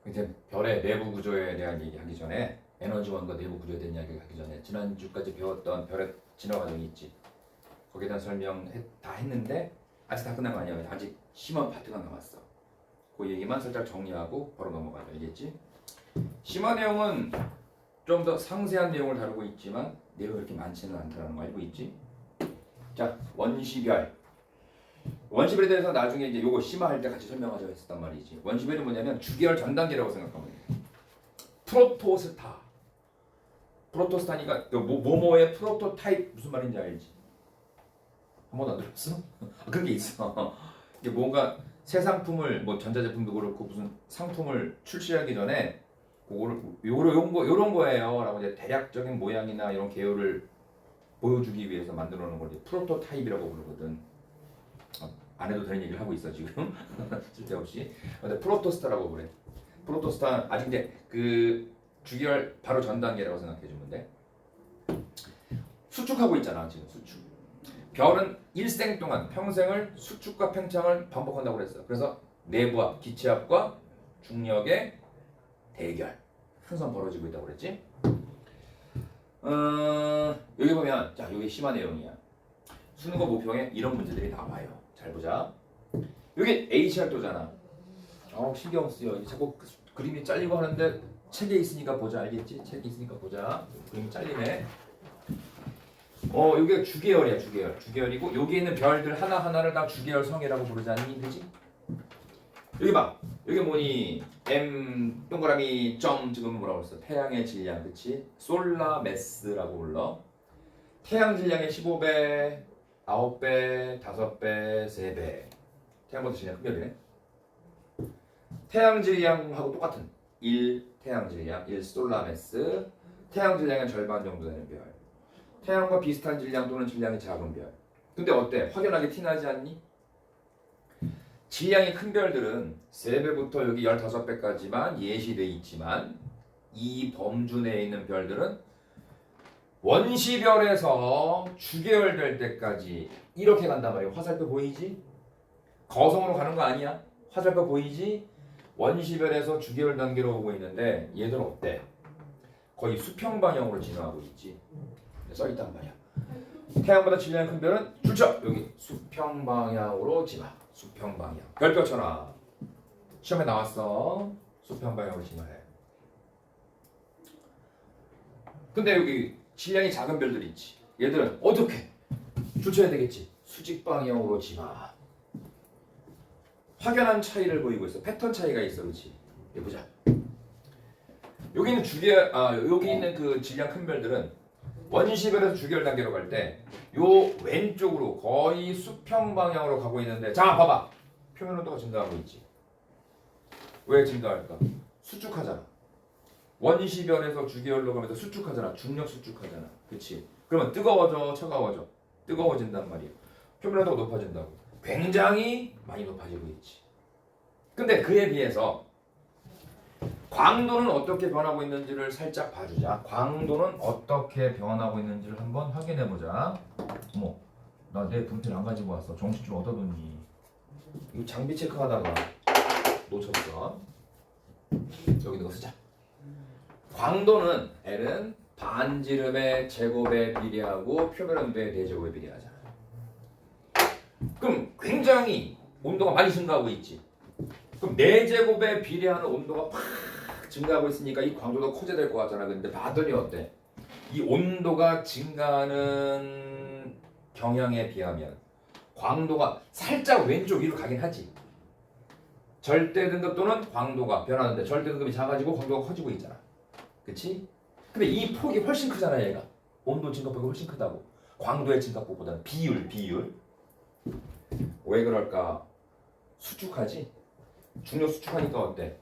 이제 별의 내부 구조에 대한 얘기하기 전에 에너지원과 내부 구조에 대한 이야기 하기 전에 지난주까지 배웠던 별의 진화 과정이 있지. 거기에 대한 설명 다 했는데 아직 다 끝난 거 아니야. 아직 심원 파트가 남았어. 그 얘기만 살짝 정리하고 바로 넘어가자. 알겠지? 심화 내용은 좀 더 상세한 내용을 다루고 있지만 내용이 그렇게 많지는 않다는 거 알고 있지? 자, 원시별. 원시별에 대해서 나중에 이제 요거 심화할 때 같이 설명하자고 했었단 말이지. 원시별이 뭐냐면 주계열 전 단계라고 생각하면 돼. 프로토스타. 프로토스타니까 뭐뭐의 프로토타입 무슨 말인지 알지? 한 번도 안 들었어? 그런 게 있어. 이게 뭔가 새 상품을 뭐 전자제품도 그렇고 무슨 상품을 출시하기 전에 그거를 요런 거예요라고 이제 대략적인 모양이나 이런 계열을 보여주기 위해서 만들어 놓은 걸 프로토타입이라고 부르거든. 안 해도 되는 얘기를 하고 있어 지금. 쓸데없이. 근데 프로토스타라고 그래. 프로토스타 아직 이제 그 주계열 바로 전 단계라고 생각해 주면 돼. 수축하고 있잖아 지금 수축. 별은 일생 동안 평생을 수축과 팽창을 반복한다고 그랬어. 그래서 내부압, 기체압과 중력의 대결 항상 벌어지고 있다고 그랬지. 여기 보면 자 여기 심화 내용이야. 수능과 모평에 이런 문제들이 나와요. 잘 보자. 여기 H활도잖아. 신경 쓰여. 자꾸 그림이 잘리고 하는데 책에 있으니까 보자. 알겠지? 책에 있으니까 보자. 그림이 잘리네. 여기가 주계열이야. 주계열이고 여기 있는 별들 하나하나를 다 주계열 성이라고 부르자니 그지? 여기 봐. 여기 뭐니? M 동그라미 점 지금 뭐라고 했어? 태양의 질량, 그치? 솔라 매스라고 불러. 태양 질량의 15배, 9배, 5배, 3배. 태양보다 질량 큰 별이네. 태양 질량하고 똑같은 1 태양 질량, 1 솔라 매스. 태양 질량의 절반 정도 되는 별. 태양과 비슷한 질량 또는 질량이 작은 별. 근데 어때? 확연하게 티나지 않니? 질량이 큰 별들은 3배부터 여기 15배까지만 예시돼 있지만 이 범주 내에 있는 별들은 원시별에서 주계열 될 때까지 이렇게 간단 말이에요. 화살표 보이지? 거성으로 가는 거 아니야? 화살표 보이지? 원시별에서 주계열 단계로 오고 있는데 얘들 어때? 거의 수평 방향으로 진화하고 있지. 써있단 말이야. 태양보다 질량이 큰 별은 줄쳐! 여기 수평 방향으로 진화. 수평 방향. 별표처럼 시험에 나왔어. 수평 방향으로 진화해. 근데 여기 질량이 작은 별들 있지. 얘들은 어떻게 줄쳐야 되겠지. 수직 방향으로 진화. 확연한 차이를 보이고 있어. 패턴 차이가 있어, 그렇지? 여기 보자. 여기 있는 여기 있는 그 질량 큰 별들은 원시별에서 주계열 단계로 갈 때 요 왼쪽으로 거의 수평 방향으로 가고 있는데 자 봐봐 표면 온도가 증가하고 있지. 왜 증가할까? 수축하잖아. 원시별에서 주계열로 가면서 수축하잖아. 중력 수축하잖아. 그치? 그러면 뜨거워져 차가워져? 뜨거워진단 말이야. 표면 온도가 높아진다고. 굉장히 많이 높아지고 있지. 근데 그에 비해서 광도는 어떻게 변하고 있는지를 살짝 봐주자. 광도는 어떻게 변하고 있는지를 한번 확인해보자. 어머, 나 내 분필 안 가지고 왔어. 정식 좀 어디다 뒀니? 이거 장비 체크하다가 놓쳤어. 여기 넣어 쓰자. 광도는 L은 반지름의 제곱에 비례하고 표면 온도의 대제곱에 비례하잖아. 그럼 굉장히 온도가 많이 증가하고 있지. 그럼 4제곱에 비례하는 온도가 팍 증가하고 있으니까 이 광도도 커져야 될 것 같잖아. 근데 봤더니 어때? 이 온도가 증가하는 경향에 비하면 광도가 살짝 왼쪽 위로 가긴 하지. 절대 등급 또는 광도가 변하는데 절대 등급이 작아지고 광도가 커지고 있잖아. 그치? 근데 이 폭이 훨씬 크잖아 얘가. 온도 증가폭이 훨씬 크다고. 광도의 증가폭보다는 비율. 왜 그럴까? 수축하지? 중력 수축하니까 어때?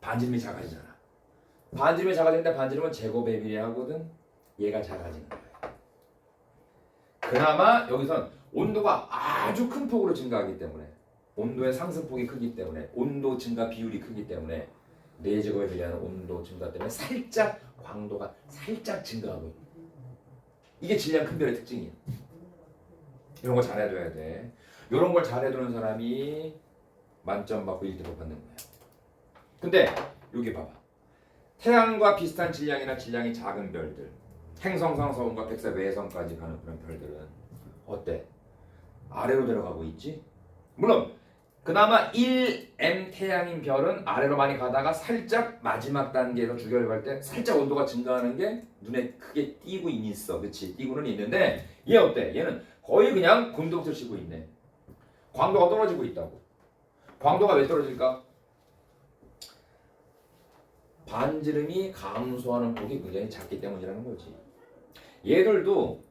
반지름이 작아지잖아. 반지름이 작아지는데 반지름은 제곱에 비례하거든. 얘가 작아지는 거야. 그나마 여기선 온도가 아주 큰 폭으로 증가하기 때문에 온도의 상승폭이 크기 때문에 온도 증가 비율이 크기 때문에 4제곱에 비례하는 온도 증가 때문에 살짝 광도가 살짝 증가하고 있는 거야. 이게 질량 큰 별의 특징이야. 이런 거 잘해줘야 돼. 이런 걸 잘해두는 사람이 만점 받고 1등급 받는 거야. 근데 여기 봐봐. 태양과 비슷한 질량이나 질량이 작은 별들, 행성상 서운과 백사 외성까지 가는 그런 별들은 어때? 아래로 내려가고 있지? 물론 그나마 1M 태양인 별은 아래로 많이 가다가 살짝 마지막 단계에서 주결 갈 때 살짝 온도가 증가하는 게 눈에 크게 띄고 있어. 그치? 띄고는 있는데 얘 어때? 얘는 거의 그냥 곤두박질 치고 있네. 광도가 떨어지고 있다고. 광도가 왜 떨어질까? 반지름이 감소하는 폭이 굉장히 작기 때문이라는 거지. 얘들도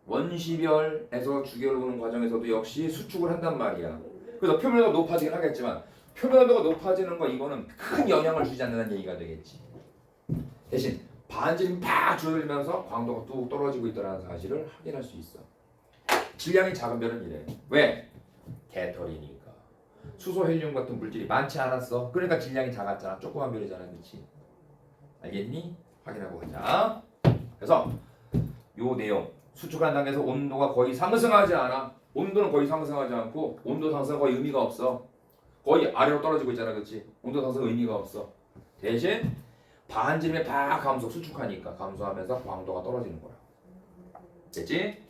원시별에서 주결 오는 과정에서도 역시 수축을 한단 말이야. 그래서 표면도가 높아지긴 하겠지만 표면도가 높아지는 거 이거는 큰 영향을 주지 않는다는 얘기가 되겠지. 대신 반지름이 팍 줄어들면서 광도가 뚝 떨어지고 있다는 사실을 확인할 수 있어. 질량이 작은 별은 이래. 왜? 개털이니까. 수소, 헬륨 같은 물질이 많지 않았어. 그러니까 질량이 작았잖아. 조그만 별이잖아. 그렇지? 알겠니? 확인하고 가자. 그래서 요 내용 수축하는 단계에서 온도가 거의 상승하지 않아. 온도는 거의 상승하지 않고 온도 상승은 거의 의미가 없어. 거의 아래로 떨어지고 있잖아. 그렇지? 온도 상승 의미가 없어. 대신 반지름의 팍 감소 수축하니까 감소하면서 광도가 떨어지는 거야. 됐지?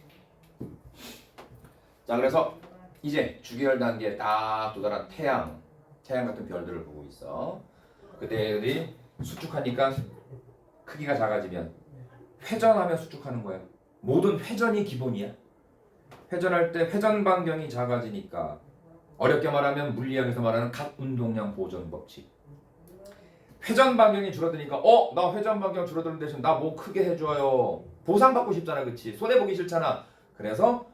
자, 그래서 이제 주기열 단계에 딱 도달한 태양 같은 별들을 보고 있어. 그때들이 수축하니까 크기가 작아지면 회전하며 수축하는 거야. 모든 회전이 기본이야. 회전할 때 회전 반경이 작아지니까 어렵게 말하면 물리학에서 말하는 각 운동량 보존 법칙. 회전 반경이 줄어드니까 나 회전 반경 줄어드는 대신 나 뭐 크게 해줘요. 보상받고 싶잖아. 그치? 손해보기 싫잖아. 그래서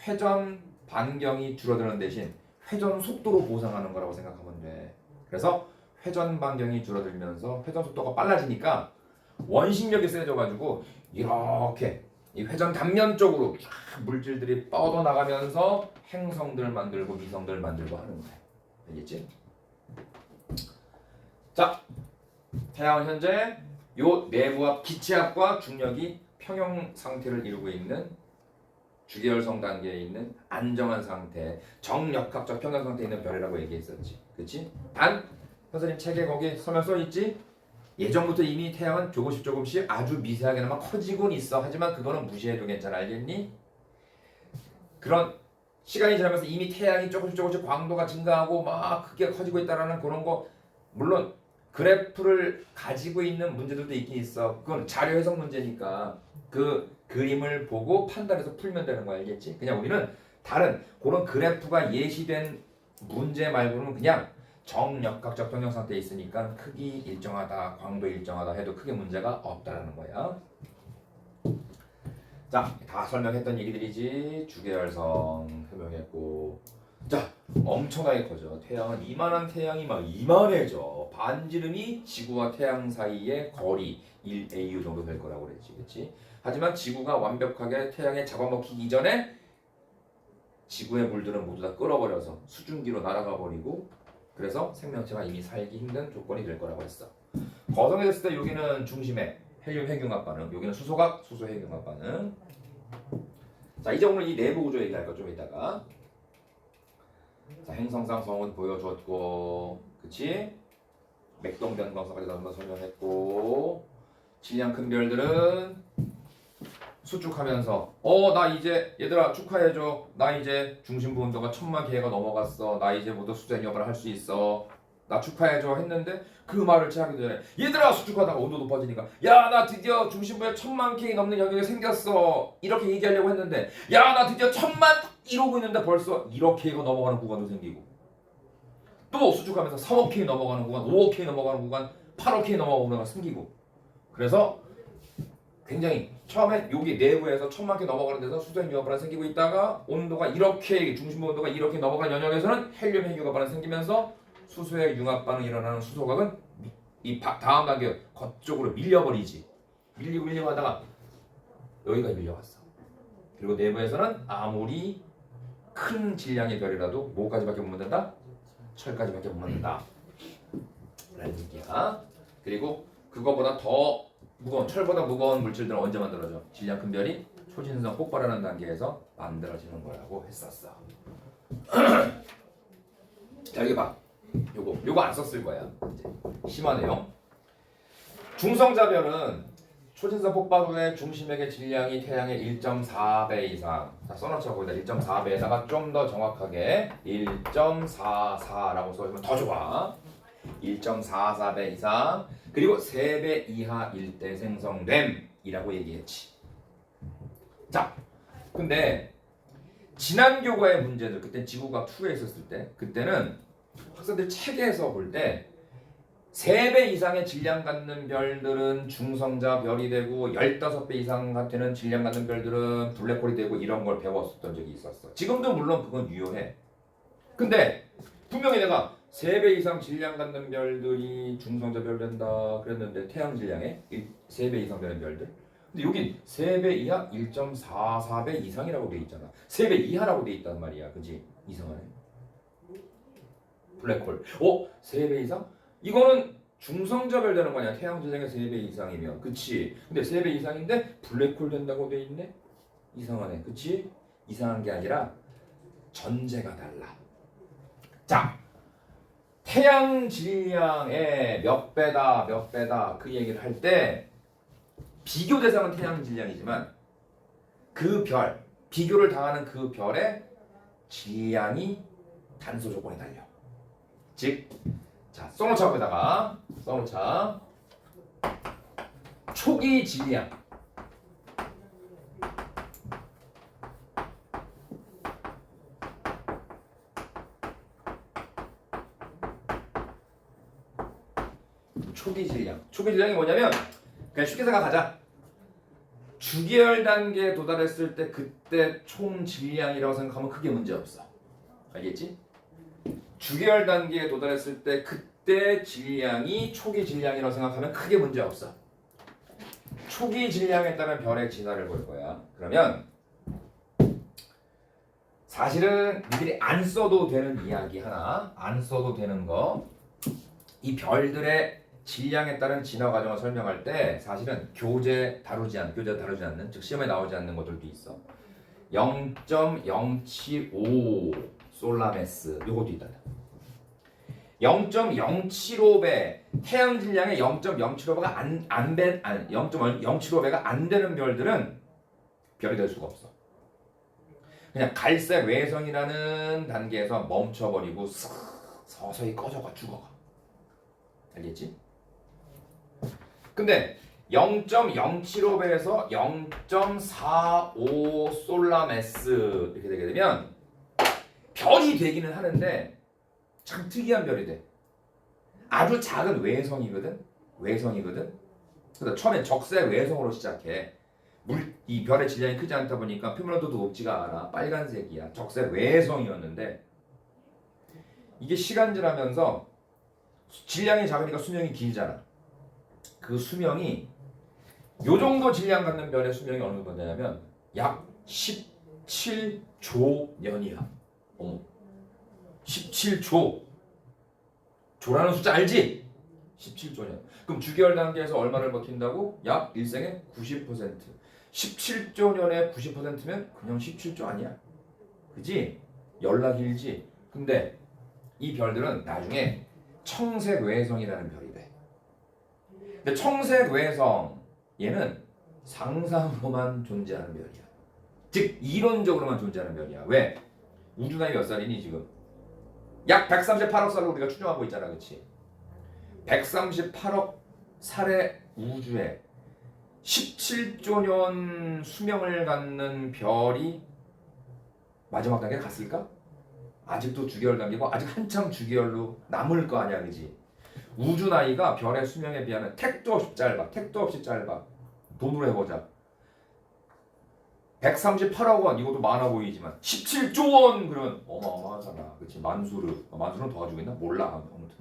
회전 반경이 줄어드는 대신 회전 속도로 보상하는 거라고 생각하면 돼. 그래서 회전 반경이 줄어들면서 회전 속도가 빨라지니까 원심력이 세져가지고 이렇게 이 회전 단면 쪽으로 쫙 물질들이 뻗어나가면서 행성들 만들고 미성들 만들고 하는 거야. 알겠지? 자, 태양은 현재 요 내부와 기체압과 중력이 평형 상태를 이루고 있는 주계열성 단계에 있는 안정한 상태, 정역학적 평형 상태에 있는 별이라고 얘기했었지. 그치? 단, 선생님 책에 거기 설명 써있지? 예전부터 이미 태양은 조금씩 아주 미세하게나마 커지곤 있어. 하지만 그거는 무시해도 괜찮아. 알겠니? 그런 시간이 지나면서 이미 태양이 조금씩 광도가 증가하고 막 크게 커지고 있다라는 그런 거 물론 그래프를 가지고 있는 문제들도 있긴 있어. 그건 자료 해석 문제니까 그 그림을 보고 판단해서 풀면 되는 거야. 알겠지? 그냥 우리는 다른 그런 그래프가 예시된 문제 말고는 그냥 정역학적 평형 상태에 있으니까 크기 일정하다, 광도 일정하다 해도 크게 문제가 없다라는 거야. 자, 다 설명했던 얘기들이지. 주계열성 설명했고, 자, 엄청나게 커져. 태양은 이만한 태양이 막 이만해져. 반지름이 지구와 태양 사이의 거리 1AU 정도 될 거라고 그랬지, 그렇지? 하지만 지구가 완벽하게 태양에 잡아먹히기 이전에 지구의 물들은 모두 다 끌어버려서 수증기로 날아가 버리고. 그래서 생명체가 이미 살기 힘든 조건이 될 거라고 했어. 거성해졌을 때 여기는 중심에 헬륨 핵융합 반응, 여기는 수소각 수소 핵융합 반응. 자, 이제 오늘 이 내부 구조 얘기할 거 좀 이따가. 자, 행성상 성은 보여줬고, 그치? 맥동된 광선까지 한번 설명했고, 질량 큰 별들은 수축하면서 나 이제 얘들아 축하해줘. 나 이제 중심부 온도가 1000만 K가 넘어갔어. 나 이제 모두 수제 역을 할 수 있어. 나 축하해줘 했는데 그 말을 하기 전에 얘들아 수축하다가 온도 높아지니까 야 나 드디어 중심부에 1000만 K 넘는 영역이 생겼어. 이렇게 얘기하려고 했는데 야 나 드디어 1000만 이러고 있는데 벌써 1억 K가 넘어가는 구간도 생기고 또 수축하면서 3억 K 넘어가는 구간, 5억 K 넘어가는 구간, 8억 K 넘어가는 구간가 생기고. 그래서 굉장히 처음에 여기 내부에서 1000만 K 넘어가는 데서 수소핵 융합 반응 생기고 있다가 온도가 이렇게 중심부 온도가 이렇게 넘어가는 영역에서는 헬륨 핵융합 반응 생기면서 수소핵 융합 반응 일어나는 수소각은 이 다음 단계 겉쪽으로 밀려버리지. 밀리고 하다가 여기가 밀려왔어. 그리고 내부에서는 아무리 큰 질량의 별이라도 뭐까지밖에 못 만든다? 철까지밖에 못 만든다. 라는 얘기야. 그리고 그거보다 더 무거운 철보다 무거운 물질들은 언제 만들어져? 질량 큰 별이 초신성 폭발하는 단계에서 만들어지는 거라고 했었어. 자, 여기 봐. 요거 안 썼을 거야. 이제 심하네요. 중성자별은 초진성 폭발 후에 중심액의 질량이 태양의 1.4배 이상. 자, 써놓자 거기다 1.4배에다가 좀 더 정확하게 1.44라고 써주면 더 좋아. 1.44배 이상 그리고 3배 이하일 때 생성됨이라고 얘기했지. 자, 근데 지난 교과의 문제들 그때 지구과학 2에 있었을 때 그때는 학생들 책에서 볼 때 3배 이상의 질량 갖는 별들은 중성자 별이 되고 15배 이상 되는 질량 갖는 별들은 블랙홀이 되고 이런 걸 배웠었던 적이 있었어. 지금도 물론 그건 유효해. 근데 분명히 내가 3배 이상 질량 갖는 별들이 중성자 별 된다 그랬는데 태양 질량의 3배 이상 되는 별들. 근데 여긴 3배 이하 1.44배 이상이라고 돼 있잖아. 3배 이하라고 돼 있단 말이야. 그지? 이상하네. 블랙홀. 3배 이상? 이거는 중성자별 되는 거냐? 태양 질량의 3배 이상이면. 그치? 근데 3배 이상인데 블랙홀 된다고 돼 있네? 이상하네. 그치? 이상한 게 아니라 전제가 달라. 자, 태양 질량의 몇 배다 그 얘기를 할 때 비교 대상은 태양 질량이지만 그 별, 비교를 당하는 그 별의 질량이 단수 조건에 달려. 즉, 자, 써놓자 거기다가 써놓자. 초기 질량. 초기 질량. 초기 질량이 뭐냐면 그냥 쉽게 생각하자. 주계열 단계에 도달했을 때 그때 총 질량이라고 생각하면 크게 문제 없어. 알겠지? 주계열 단계에 도달했을 때 그때 질량이 초기 질량이라고 생각하면 크게 문제 없어. 초기 질량에 따른 별의 진화를 볼 거야. 그러면 사실은 니들이 안 써도 되는 이야기 하나, 안 써도 되는 거, 이 별들의 질량에 따른 진화 과정을 설명할 때 사실은 교재 다루지 않는, 즉 시험에 나오지 않는 것들도 있어. 0.075 솔라메스 요것도 있다. 0.075배 태양 질량의 0.075배가 0.075배가 안 되는 별들은 별이 될 수가 없어. 그냥 갈색 외성이라는 단계에서 멈춰버리고 서서히 꺼져가 죽어가. 알겠지? 근데 0.075배에서 0.45 솔라메스 이렇게 되게 되면 별이 되기는 하는데 참 특이한 별이 돼. 아주 작은 외성이거든. 그래서 처음엔 적색 외성으로 시작해. 이 별의 질량이 크지 않다 보니까 표면온도도 높지가 않아. 빨간색이야. 적색 외성이었는데 이게 시간 지나면서 질량이 작으니까 수명이 길잖아. 그 수명이 요 정도 질량 갖는 별의 수명이 어느 정도 되냐면 약 17조 년이야. 17조. 조라는 숫자 알지? 17조 년. 그럼 주계열 단계에서 얼마를 버틴다고? 약 일생의 90%. 17조 년에 90%면 그냥 17조 아니야. 그지? 연락이 길지? 근데 이 별들은 나중에 청색 외성이라는 별이 돼. 근데 청색 외성 얘는 상상으로만 존재하는 별이야. 즉 이론적으로만 존재하는 별이야. 왜? 우주 나이 몇 살이니 지금? 약 138억 살로 우리가 추정하고 있잖아. 그치? 138억 살의 우주에 17조 년 수명을 갖는 별이 마지막 단계에 갔을까? 아직도 주계열 단계고 아직 한참 주계열로 남을 거 아니야. 그지? 우주 나이가 별의 수명에 비하면 택도 없이 짧아. 돈으로 해보자. 138억 원 이것도 많아 보이지만 17조 원 그러면 어마어마하잖아. 그치? 만수르는 더 가지고 있나? 몰라. 아무튼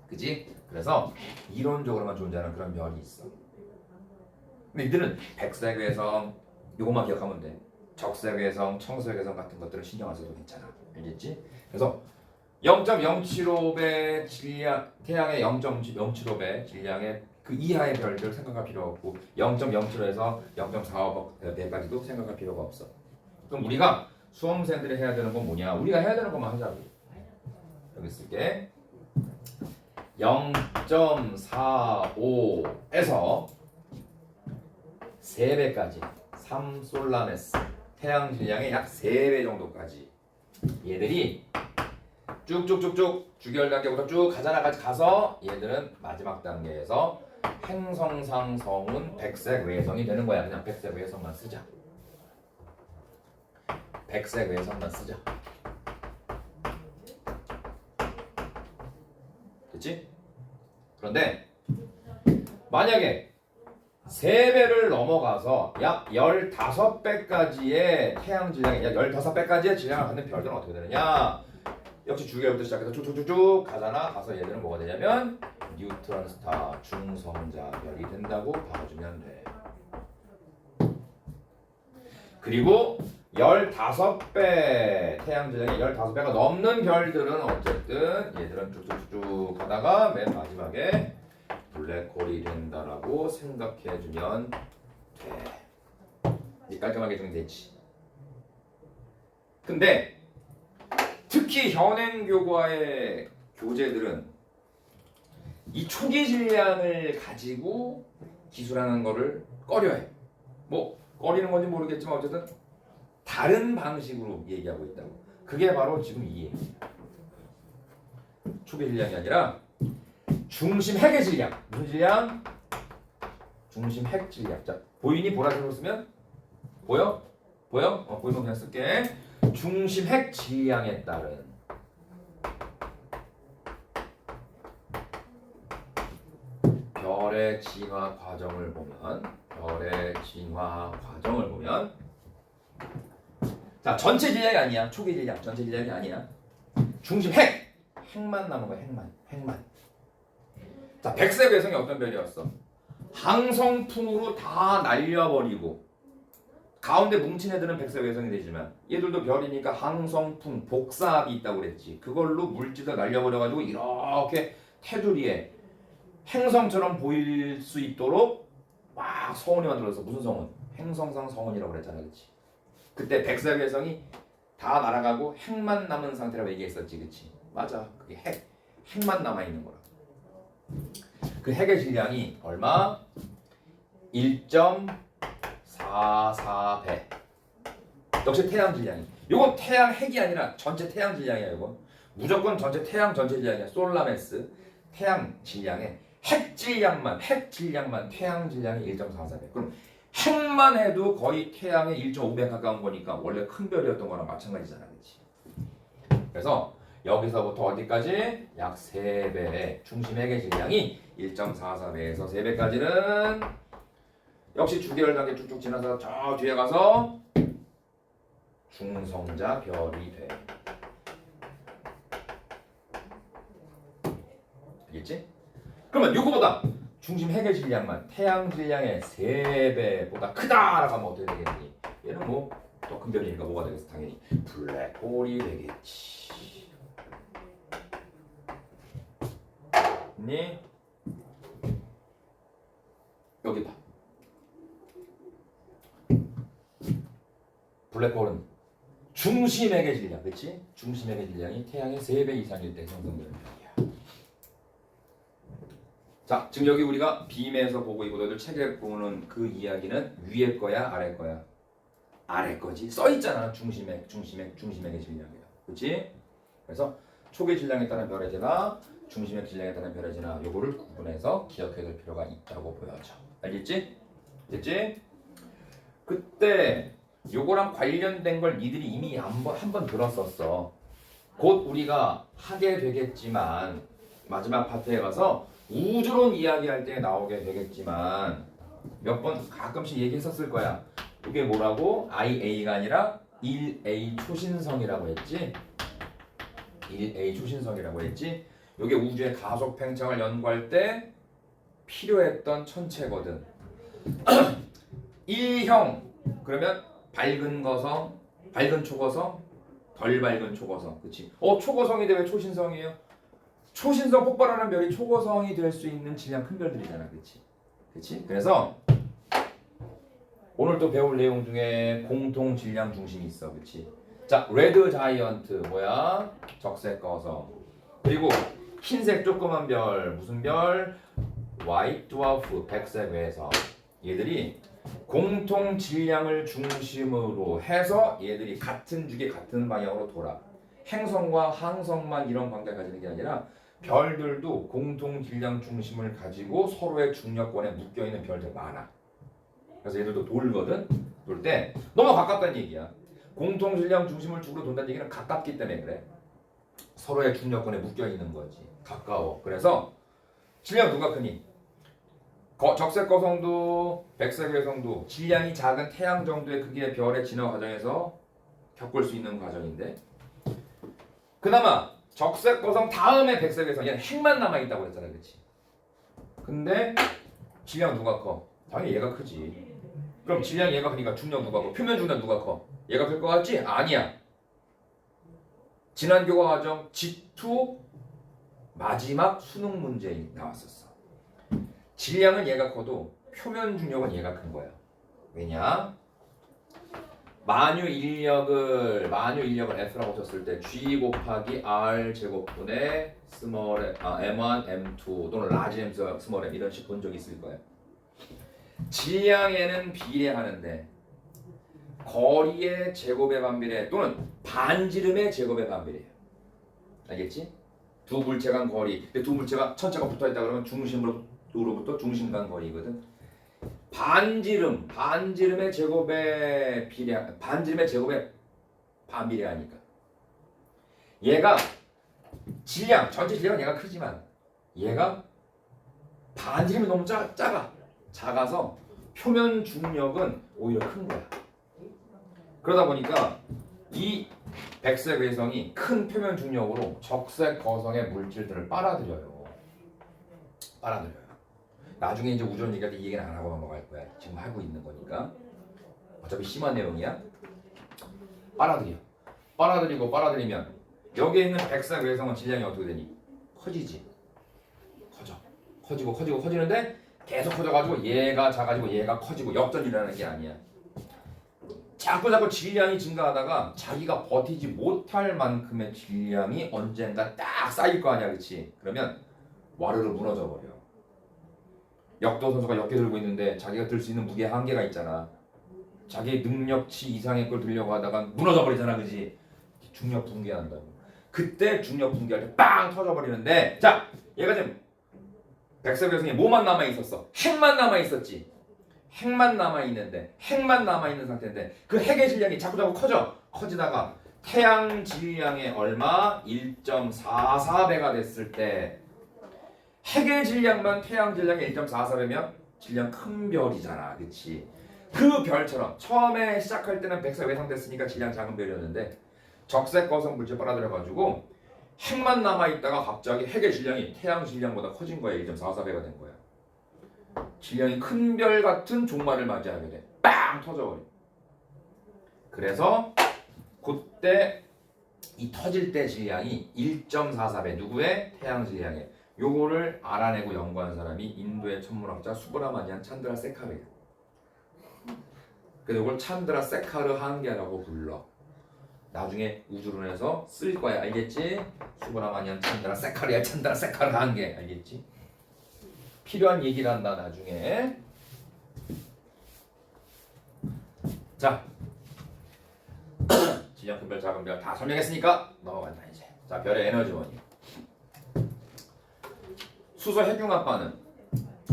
그지? 그래서 이론적으로만 존재하는 그런 별이 있어. 근데 이들은 백색 외성 이것만 기억하면 돼. 적색 외성, 청색 외성 같은 것들은 신경 안 써도 괜찮아. 알겠지? 그래서 0.075배 질량, 태양의 0.075배 질량의 그 이하의 별들 생각할 필요 없고 0.075에서 0.45배까지도 생각할 필요가 없어. 그럼 우리가 수험생들이 해야 되는 건 뭐냐? 우리가 해야 되는 것만 하자고. 여기 쓸게. 0.45에서 3배까지 3솔라네스 태양 질량의 약 3배 정도까지 얘들이 쭉쭉쭉쭉 주기열 단계부터 쭉 가서 얘들은 마지막 단계에서 행성상 성운 백색 외성이 되는 거야. 그냥 백색 외성만 쓰자. 백색 외성만 쓰자. 됐지? 그런데 만약에 3배를 넘어가서 약 15배까지의 태양 질량이 약 15배까지의 질량을 갖는 별들은 어떻게 되느냐? 역시 주기열부터 시작해서 쭉쭉쭉쭉 가잖아. 가서 얘들은 뭐가 되냐면 뉴트론 스타 중성자별이 된다고 봐주면 돼. 그리고 15배 태양 질량이 15배가 넘는 별들은 어쨌든 얘들은 쭉쭉쭉 가다가 맨 마지막에 블랙홀이 된다라고 생각해주면 돼. 이제 깔끔하게 정리됐지. 근데 특히 현행교과의 교재들은 이 초기 질량을 가지고 기술하는 거를 꺼려해. 뭐 꺼리는 건지 모르겠지만 어쨌든 다른 방식으로 얘기하고 있다고. 그게 바로 지금 이 얘기입니다. 초기 질량이 아니라 중심 핵의 질량. 무슨 질량? 중심 핵 질량. 자, 보이니? 보라색으로 쓰면? 보여? 보여? 보이면 그냥 쓸게. 중심 핵 질량에 따른 별의 진화 과정을 보면 자, 전체 질량이 아니야. 초기 질량, 전체 질량이 아니야. 중심 핵만 남은 거야. 핵만. 자, 백색 외성이 어떤 별이었어? 항성풍으로 다 날려버리고 가운데 뭉친 애들은 백색 외성이 되지만 얘들도 별이니까 항성풍 복사압이 있다고 그랬지. 그걸로 물질을 날려버려가지고 이렇게 테두리에 행성처럼 보일 수 있도록 막 성운이 만들어서 무슨 성운? 행성상 성운이라고 그랬잖아, 그렇지? 그때 백색 외성이 다 날아가고 핵만 남은 상태라고 얘기했었지, 그렇지? 맞아, 그게 핵만 남아 있는 거라. 그 핵의 질량이 얼마? 1.44배. 역시 태양 질량이. 요건 태양 핵이 아니라 전체 태양 질량이야. 요건 무조건 전체 태양 전체 질량이야. 솔라메스 태양 질량의 핵 질량만 태양 질량이 1.44배. 그럼 핵만 해도 거의 태양의 1.5배 가까운 거니까 원래 큰 별이었던 거랑 마찬가지잖아, 그렇지? 그래서 여기서부터 어디까지? 약 3배. 중심 핵의 질량이 1.44배에서 3배까지는 역시 주기열 단계 쭉쭉 지나서 저 뒤에 가서 중성자 별이 돼. 알겠지? 그러면 이거보다 중심 핵의 질량만 태양 질량의 3배보다 크다라고 하면 어떻게 되겠니? 얘는 뭐 더 큰 별이니까 뭐가 되겠어? 당연히 블랙홀이 되겠지. 니 여기 봐. 블랙홀은 중심핵의 질량, 그렇지? 중심핵의 질량이 태양의 3배 이상일 때 형성되는 별이야. 자, 지금 여기 우리가 빔에서 보고 있고 너희들 책에 보는 그 이야기는 위에 거야, 아래 거야? 아래 거지. 써 있잖아. 중심핵의 질량이야. 그렇지? 그래서 초기 질량에 따른 별의 진화, 중심핵 질량에 따른 별의 진화 요거를 구분해서 기억해야 될 필요가 있다고 보여져. 알겠지? 됐지? 그때 요거랑 관련된 걸 니들이 이미 한 번 들었었어. 곧 우리가 하게 되겠지만 마지막 파트에 가서 우주론 이야기할 때 나오게 되겠지만 몇 번 가끔씩 얘기했었을 거야. 이게 뭐라고? IA가 아니라 1A 초신성이라고 했지? 1A 초신성이라고 했지? 이게 우주의 가속 팽창을 연구할 때 필요했던 천체거든. 1형 그러면 밝은 거성, 밝은 초거성, 덜 밝은 초거성, 그렇지? 초거성이 왜 초신성이에요? 초신성 폭발하는 별이 초거성이 될 수 있는 질량 큰 별들이잖아, 그렇지? 그렇지? 그래서 오늘 또 배울 내용 중에 공통 질량 중심이 있어, 그렇지? 자, 레드 자이언트 뭐야? 적색 거성. 그리고 흰색 조그만 별 무슨 별? 화이트 드와프 백색 외성. 얘들이 공통 질량을 중심으로 해서 얘들이 같은 주기 같은 방향으로 돌아. 행성과 항성만 이런 관계를 가지는 게 아니라 별들도 공통 질량 중심을 가지고 서로의 중력권에 묶여 있는 별들 많아. 그래서 얘들도 돌거든. 돌 때 너무 가깝다는 얘기야. 공통 질량 중심을 주로 돈다는 얘기는 가깝기 때문에 그래. 서로의 중력권에 묶여 있는 거지. 가까워. 그래서 질량 누가 크니? 적색 거성도 백색 외성도 질량이 작은 태양 정도의 크기의 별의 진화 과정에서 겪을 수 있는 과정인데, 그나마 적색 거성 다음에 백색 외성, 얘는 핵만 남아 있다고 그랬잖아, 그렇지? 근데 질량 누가 커? 당연히 얘가 크지. 그럼 질량 얘가 크니까 중력 누가 커? 표면 중력 누가 커? 얘가 클 것 같지? 아니야. 지난 교과 과정 G2 마지막 수능 문제에 나왔었어. 질량은 얘가 커도 표면 중력은 얘가 큰 거야. 왜냐? 만유 인력을 F라고 쳤을 때 G 곱하기 R 제곱분의 스몰 M1, M2 또는 라지 M, 스몰 M 이런 식 본 적 있을 거야. 질량에는 비례하는데 거리의 제곱에 반비례 또는 반지름의 제곱에 반비례. 알겠지? 두 물체 간 거리. 두 물체가 천체가 붙어 있다 그러면 중심으로부터 중심 간 거리거든. 반지름의 제곱에 반지름의 제곱에 반비례하니까. 얘가 질량, 전체 질량은 얘가 크지만 얘가 반지름이 너무 작아서 표면 중력은 오히려 큰 거야. 그러다 보니까 이 백색 외성이 큰 표면 중력으로 적색 거성의 물질들을 빨아들여요. 나중에 이제 우주론 얘기할 때 이 얘기는 안 하고 넘어갈 거야. 지금 하고 있는 거니까. 어차피 심한 내용이야. 빨아들이면 여기에 있는 백색 외성은 질량이 어떻게 되니? 커지지. 커지는데 계속 커져가지고 얘가 작아지고 얘가 커지고 역전이 일어나는 게 아니야. 자꾸 질량이 증가하다가 자기가 버티지 못할 만큼의 질량이 언젠가 딱 쌓일 거 아니야, 그렇지? 그러면 와르르 무너져 버려. 역도 선수가 역계 들고 있는데 자기가 들 수 있는 무게의 한계가 있잖아. 자기의 능력치 이상의 걸 들려고 하다가 무너져 버리잖아, 그렇지? 중력 붕괴한다고. 그때 중력 붕괴할 때 빵 터져 버리는데, 자, 얘가 지금 백색 외성에 뭐만 남아 있었어? 핵만 남아 있었지. 핵만 남아 있는 상태인데 그 핵의 질량이 자꾸 커지다가 태양 질량의 얼마? 1.44배가 됐을 때 핵의 질량만 태양 질량의 1.44배면 질량 큰 별이잖아, 그렇지? 그 별처럼 처음에 시작할 때는 백색 외성 됐으니까 질량 작은 별이었는데 적색 거성 물질 빨아들여가지고 핵만 남아있다가 갑자기 핵의 질량이 태양 질량보다 커진 거야. 1.44배가 된 거야. 질량이 큰 별 같은 종말을 맞이하게 돼. 빵 터져버려. 그래서 그때 이 터질 때 질량이 1.44배. 누구의? 태양 질량에. 요거를 알아내고 연구한 사람이 인도의 천문학자 수브라마니안 찬드라세카르야. 그래서 이걸 찬드라세카르 한계라고 불러. 나중에 우주론에서 쓸 거야, 알겠지? 수브라마니안 찬드라세카르 한계, 알겠지? 필요한 얘기를 한다, 나중에. 자, 질량 큰 별, 작은 별 다 설명했으니까 넘어간다 이제. 자, 별의 에너지원이. 수소 핵융합 반응.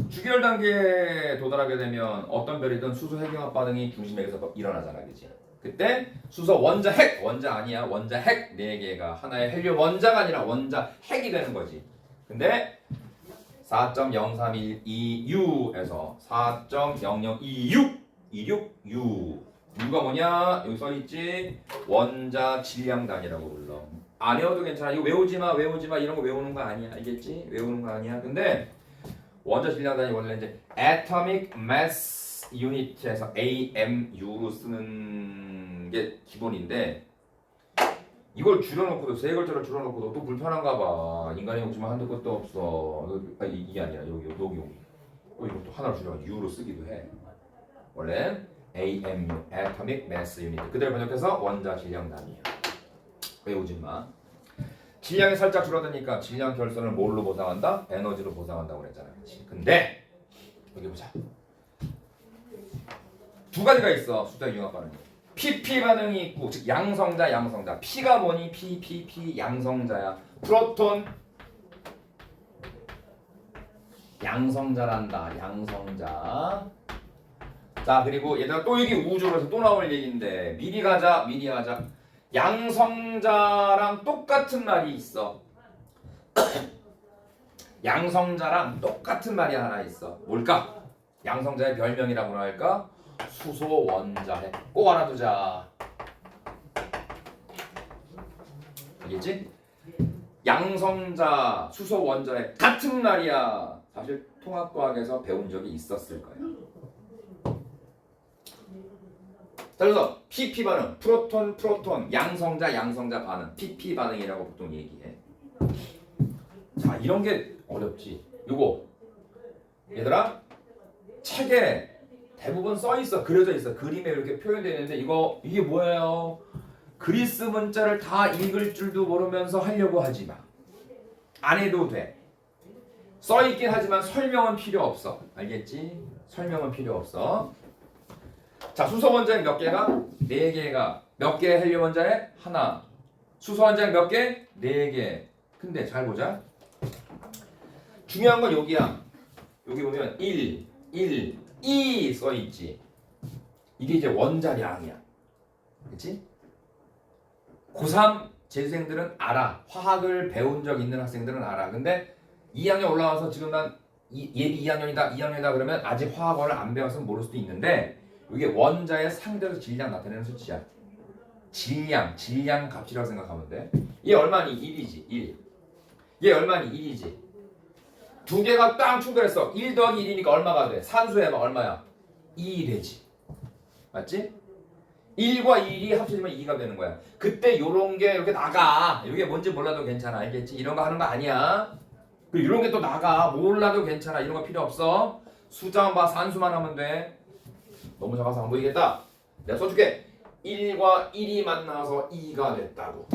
주기열 단계에 도달하게 되면 어떤 별이든 수소 핵융합 반응이 중심에서 일어나잖아, 그렇지? 그때 수소 원자 핵, 원자 아니야, 원자 핵 4개가 하나의 헬륨 원자가 아니라 원자 핵이 되는 거지. 근데 4.0312U에서 4.0026 U가 뭐냐? 여기 써있지? 원자 질량 단위라고 불러. 안 외워도 괜찮아. 이거 외우지 마 이런 거 외우는 거 아니야, 알겠지? 외우는 거 아니야. 근데 원자 질량 단위 원래 이제 Atomic Mass Unit에서 AMU로 쓰는 게 기본인데 이걸 줄여놓고도 세 글자를 줄여놓고도 또 불편한가 봐. 인간의 욕심은 한도 끝도 없어. 아니, 이게 아니라 여기 이것도 하나로 줄여가지고 U로 쓰기도 해. 원래 AMU Atomic Mass Unit 그대로 번역해서 원자 질량 단위야. 외우지 마. 질량이 살짝 줄어드니까 질량 결손을 뭘로 보상한다? 에너지로 보상한다고 그랬잖아. 그렇지? 근데 여기 보자. 두 가지가 있어. 수자 융합 반응이. PP 반응이 있고, 즉 양성자, 양성자. P가 뭐니? P 양성자야. 프로톤 양성자란다. 양성자. 자, 그리고 얘들아 또 이게 우주로서 또 나올 얘기인데 미리 가자. 양성자랑 똑같은 말이 있어. 양성자랑 똑같은 말이 하나 있어. 뭘까? 양성자의 별명이라고 할까? 수소 원자핵. 꼭 알아두자. 알겠지? 양성자, 수소 원자핵 같은 말이야. 사실 통합과학에서 배운 적이 있었을 거야. 자, 그래서 PP 반응, 프로톤, 양성자 반응, PP 반응이라고 보통 얘기해. 자, 이런 게 어렵지. 요거 얘들아 책에 대부분 써 있어, 그려져 있어, 그림에 이렇게 표현되어 있는데 이게 뭐예요? 그리스 문자를 다 읽을 줄도 모르면서 하려고 하지 마. 안 해도 돼. 써 있긴 하지만 설명은 필요 없어. 알겠지? 설명은 필요 없어. 자, 수소 원자핵 몇 개가? 4개가. 몇 개의 헬륨 원자핵? 하나. 수소 원자핵 몇 개? 4개. 근데 잘 보자. 중요한 건 여기야. 여기 보면 1, 2 써 있지. 이게 이제 원자량이야. 그렇지? 고3 재수생들은 알아. 화학을 배운 적 있는 학생들은 알아. 근데 2학년 올라와서 지금 난 예비 2학년이다 그러면 아직 화학어를 안 배워서 모를 수도 있는데 이게 원자의 상대적 질량 나타내는 수치야. 질량 값이라고 생각하면 돼. 얘 얼마니? 1이지. 1. 얘 얼마니? 1이지. 두 개가 딱 충돌했어. 1 더하기 1이니까 얼마가 돼? 산수의 얼마야? 2 되지. 맞지? 1과 1이 합쳐지면 2가 되는 거야. 그때 요런 게 이렇게 나가. 이게 뭔지 몰라도 괜찮아. 알겠지? 이런 거 하는 거 아니야. 그리고 이런 게 또 나가. 몰라도 괜찮아. 이런 거 필요 없어. 숫자만 봐. 산수만 하면 돼. 너무 작아서 안 보이겠다. 내가 써줄게. 1과 1이 만나서 2가 됐다고.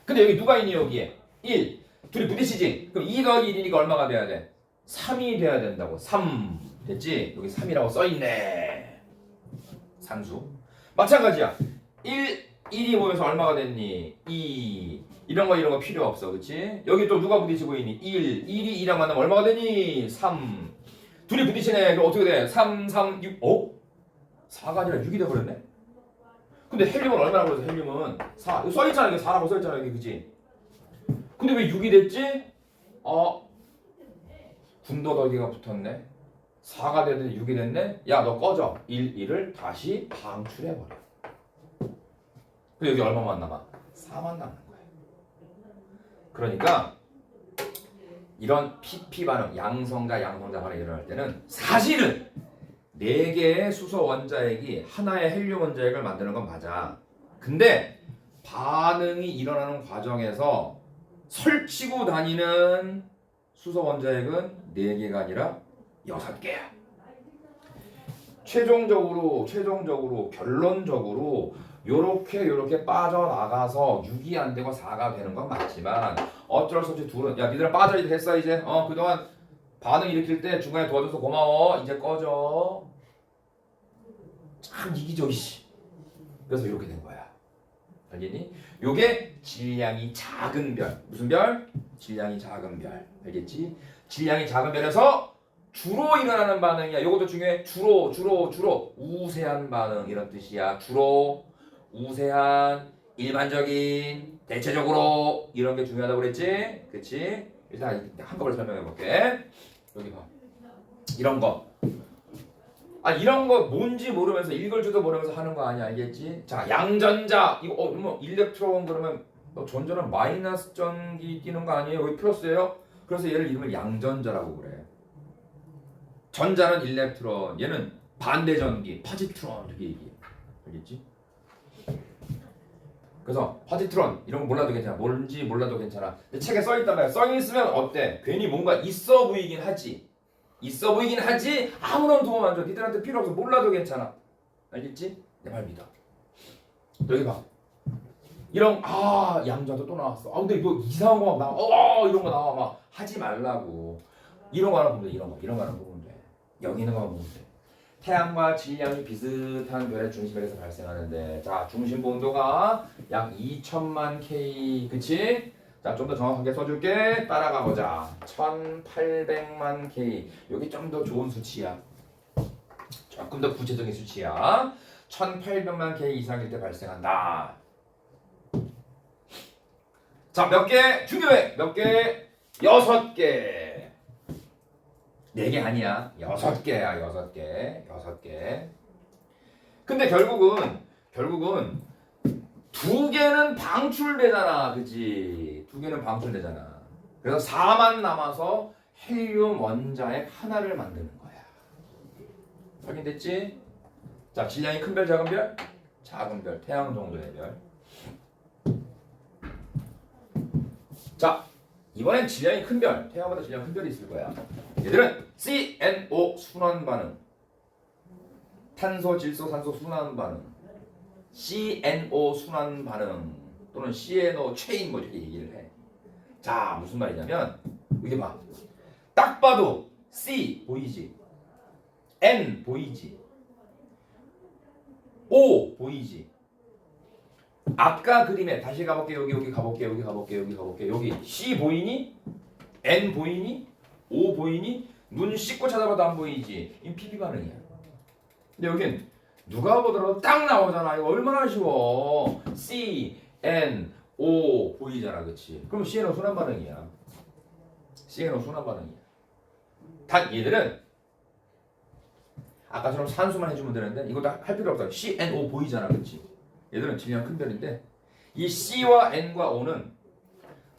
근데 여기 누가 있니 여기에? 1. 둘이 부딪히지? 그럼 2 더하기 1이니까 얼마가 돼야 돼? 3이 돼야 된다고. 3. 됐지? 여기 3이라고 써있네. 산수. 마찬가지야. 1이 모여서 얼마가 됐니? 2. 이런 거 필요 없어. 그치? 여기 또 누가 부딪히고 있니? 1이 2랑 만나면 얼마가 되니? 3. 둘이 부딪히네. 그럼 어떻게 돼? 3, 6. 4가 아니라 6이 돼버렸네? 근데 헬륨은 얼마나 그래서 헬륨은 4. 이거 써있잖아. 이게 4라고 써있잖아. 이게 그치? 근데 왜 6이 됐지? 군더더기가 붙었네. 4가 됐는데 6이 됐네? 야, 너 꺼져. 1을 다시 방출해버려. 근데 여기 얼마만 남아? 4만 남는 거야. 그러니까 이런 PP 반응, 양성자 반응이 일어날 때는 사실은 4개의 수소 원자핵이 하나의 헬륨 원자핵을 만드는 건 맞아. 근데 반응이 일어나는 과정에서 설치고 다니는 수소 원자핵은 4개가 아니라 6개야. 최종적으로 결론적으로 요렇게 빠져나가서 6이 안 되고 4가 되는 건 맞지만 어쩔 수 없이 둘은 야 니들아 빠져 이제 됐어 이제 그동안 반응 일으킬 때 중간에 도와줘서 고마워 이제 꺼져. 참 이기적이 씨. 그래서 이렇게 된 거야. 알겠니? 요게 질량이 작은 별. 무슨 별? 질량이 작은 별. 알겠지? 질량이 작은 별에서 주로 일어나는 반응이야. 요것도 중요해. 주로 우세한 반응 이런 뜻이야. 주로 우세한 일반적인 대체적으로 이런 게 중요하다고 그랬지? 그치? 일단 한꺼번에 설명해 볼게. 여기 봐. 이런 거 뭔지 모르면서 읽을 줄도 모르면서 하는 거 아니야. 알겠지? 자, 양전자 이거 뭐 일렉트론 그러면 전자는 마이너스 전기 끼는 거 아니에요? 여기 플러스예요? 그래서 얘를 이름을 양전자라고 그래. 전자는 일렉트론, 얘는 반대 전기, 파지트론 이렇게 얘기해. 알겠지? 그래서 파지트론 이런 거 몰라도 괜찮아. 뭔지 몰라도 괜찮아. 근데 책에 써 있단 말이야. 써 있으면 어때? 괜히 뭔가 있어 보이긴 하지. 아무런 도움 안 줘. 니들한테 필요 없어. 몰라도 괜찮아. 알겠지? 내 말 믿어. 여기 봐. 이런 양자도 또 나왔어. 근데 이거 이상한 거 막 나와. 이런 거 나와 막 하지 말라고. 이런 거 하나 보면 돼. 이런 거 하나 보면 돼. 여기 있는 거만 보면 돼. 태양과 질량이 비슷한 별의 중심에서 발생하는데, 자 중심 온도가 약 2천만 K, 그치? 자 좀 더 정확하게 써줄게. 따라가 보자. 1800만 K. 여기 좀 더 좋은 수치야. 조금 더 구체적인 수치야. 1800만 K 이상일 때 발생한다. 자, 몇 개? 중요해. 몇 개? 6개. 4개 아니야. 6개야, 6개. 6개. 근데 결국은 2개는 방출되잖아. 그치? 2개는 방출되잖아. 그래서 4만 남아서 헬륨 원자핵 하나를 만드는 거야. 확인됐지? 자, 질량이 큰 별, 작은 별? 작은 별, 태양 정도의 별. 자, 이번엔 질량이 큰 별, 태양보다 질량 큰 별이 있을 거야. 얘들은 CNO 순환 반응, 탄소, 질소, 산소 순환 반응, CNO 순환 반응 또는 CNO 체인 뭐 이렇게 얘기를 해. 자, 무슨 말이냐면 이게 봐. 딱 봐도 C 보이지, N 보이지, O 보이지. 아까 그림에 다시 가볼게. 여기 가볼게. 여기 C 보이니? N 보이니? O 보이니? 눈 씻고 찾아봐도 안 보이지. 이 PP 반응이야. 근데 여긴 누가 보더라도 딱 나오잖아. 이거 얼마나 쉬워. C, N, O 보이잖아, 그렇지? 그럼 CNO 순환 반응이야. CNO 순환 반응이야. 단 얘들은 아까처럼 산수만 해주면 되는데 이것도 할 필요 없다. C, N, O 보이잖아, 그렇지? 얘들은 질량 큰 별인데 이 C와 N과 O는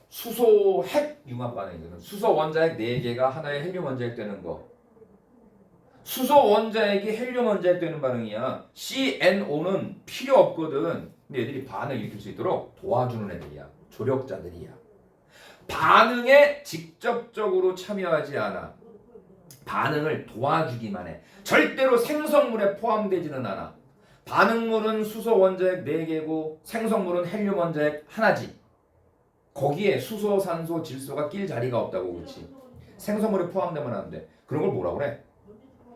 수소 핵 융합 반응이거든. 수소 원자핵 4개가 하나의 헬륨 원자핵 되는 거. 수소 원자핵이 헬륨 원자핵 되는 반응이야. CNO는 필요 없거든. 근데 얘들이 반응을 일으킬 수 있도록 도와주는 애들이야. 조력자들이야. 반응에 직접적으로 참여하지 않아. 반응을 도와주기만 해. 절대로 생성물에 포함되지는 않아. 반응물은 수소 원자핵 4개고 생성물은 헬륨 원자핵 하나지. 거기에 수소, 산소, 질소가 낄 자리가 없다고. 그렇지? 생성물에 포함되면 안 돼. 그런 걸 뭐라고 그래?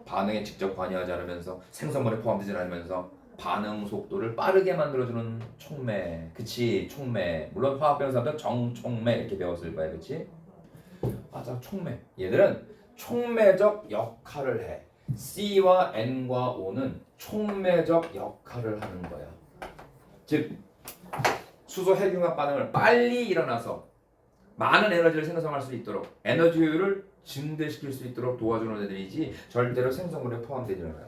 반응에 직접 관여하지 않으면서 생성물에 포함되지 않으면서 반응 속도를 빠르게 만들어주는 촉매. 그치? 촉매. 물론 화학 배운 사람들은 정촉매 이렇게 배웠을 거야. 그치? 맞아, 촉매. 얘들은 촉매적 역할을 해. C와 N과 O는 촉매적 역할을 하는 거야. 즉 수소 핵융합 반응을 빨리 일어나서 많은 에너지를 생성할 수 있도록 에너지 효율을 증대시킬 수 있도록 도와주는 애들이지 절대로 생성물에 포함되지는 않아.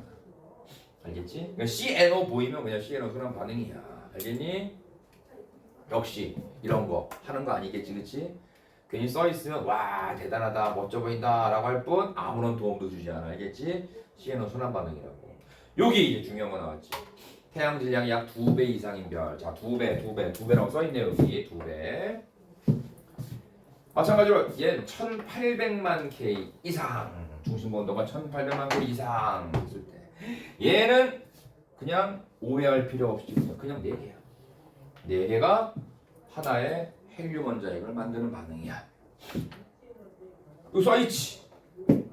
알겠지? 그러니까 CNO 보이면 그냥 CNO 순환 반응이야. 알겠니? 역시 이런 거 하는 거 아니겠지, 그치? 괜히 써 있으면 와 대단하다 멋져 보인다 라고 할 뿐 아무런 도움도 주지 않아. 알겠지? CNO 순환 반응이라고. 여기 이제 중요한 거 나왔지. 태양 질량이 약 2배 이상인 별. 자, 2배라고 써 있네요. 여기 2배. 마찬가지로 얘는 1800만 K 이상, 중심 온도가 1800만 K 이상 있을 때 얘는 그냥 오해할 필요 없이 그냥 4개야. 4개가 하나의 헬륨 원자핵을 만드는 반응이야. 여기 써있지.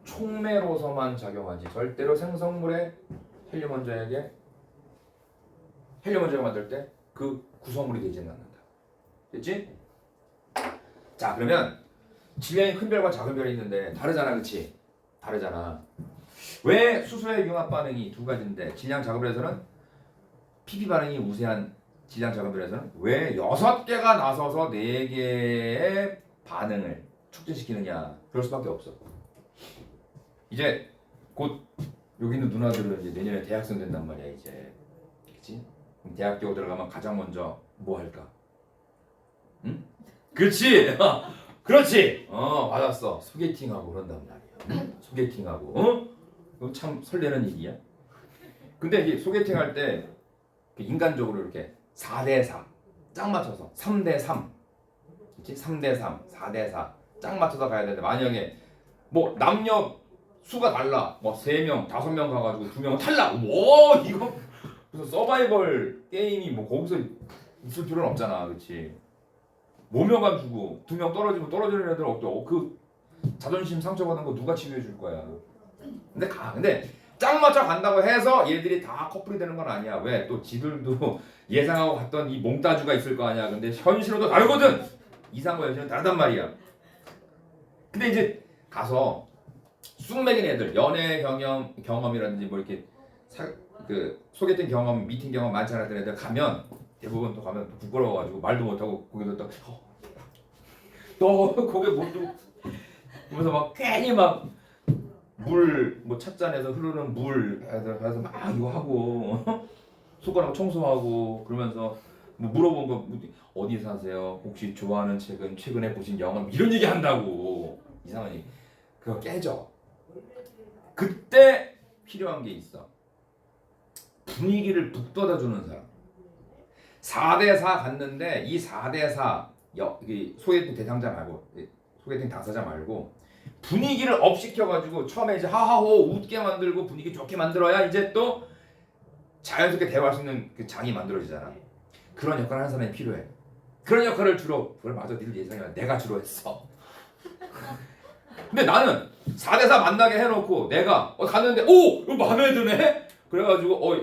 촉매로서만 작용하지 절대로 생성물의 헬륨 원자핵을 만들 때 그 구성물이 되지는 않는다. 됐지? 자, 그러면 질량이 큰 별과 작은 별이 있는데 다르잖아, 그치? 다르잖아. 왜 수소의 융합 반응이 두 가지인데 질량 작은 별에서는 PP 반응이 우세한 질량 작은 별에서는 왜 6개가 나서서 4개의 반응을 촉진시키느냐? 그럴 수밖에 없어. 이제 곧 여기 있는 누나들은 이제 내년에 대학생 된단 말이야, 이제. 그치? 대학교 들어가면 가장 먼저 뭐 할까? 응? 그렇지. 그렇지. 받았어. 소개팅하고 그런단 말이야. 소개팅하고. 이거 참 설레는 일이야. 근데 이게 소개팅할 때 인간적으로 이렇게 4대4 짝 맞춰서 3대3, 그렇지? 3대3, 4대4 짝 맞춰서 가야 되는데 만약에 뭐 남녀 수가 달라. 뭐 3명, 5명 가가지고 2명은 탈락. 뭐 이거 무슨 서바이벌 게임이 뭐 거기서 있을 필요는 없잖아, 그렇지? 모명감 주고 2명 떨어지면 떨어지는 애들 그 자존심 상처받은 거 누가 치료해 줄 거야? 근데 짝 맞춰 간다고 해서 얘들이 다 커플이 되는 건 아니야. 왜? 또 지들도 예상하고 갔던 이 몽따주가 있을 거 아니야. 근데 현실은 또 다르거든. 이상과 현실은 다르단 말이야. 근데 이제 가서 쑥 먹인 애들 연애 경험이라든지 뭐 이렇게 소개팅 경험, 미팅 경험 많지 않았던 애들 가면 대부분 또 가면 또 부끄러워가지고 말도 못하고 고개도 또 고개 못 들고 그러면서 막 괜히 막 물 뭐 찻잔에서 흐르는 물 해서 막 이거 하고 손가락 청소하고 그러면서 뭐 물어본 거 어디 사세요? 혹시 좋아하는 책은 최근에 보신 영화 이런 얘기 한다고 이상한 얘기 그거 깨져. 그때 필요한 게 있어. 분위기를 북돋아주는 사람. 4대4 갔는데 이 4대4 소개팅 대상자 말고 소개팅 당사자 말고 분위기를 업 시켜가지고 처음에 이제 하하호 웃게 만들고 분위기 좋게 만들어야 이제 또 자연스럽게 대화할 수 있는 그 장이 만들어지잖아. 그런 역할을 하는 사람이 필요해. 그런 역할을 주로 그걸 맞아 니들 예상해 내가 주로 했어. 근데 나는 4대4 만나게 해놓고 내가 갔는데 오 이거 마음에 드네. 그래가지고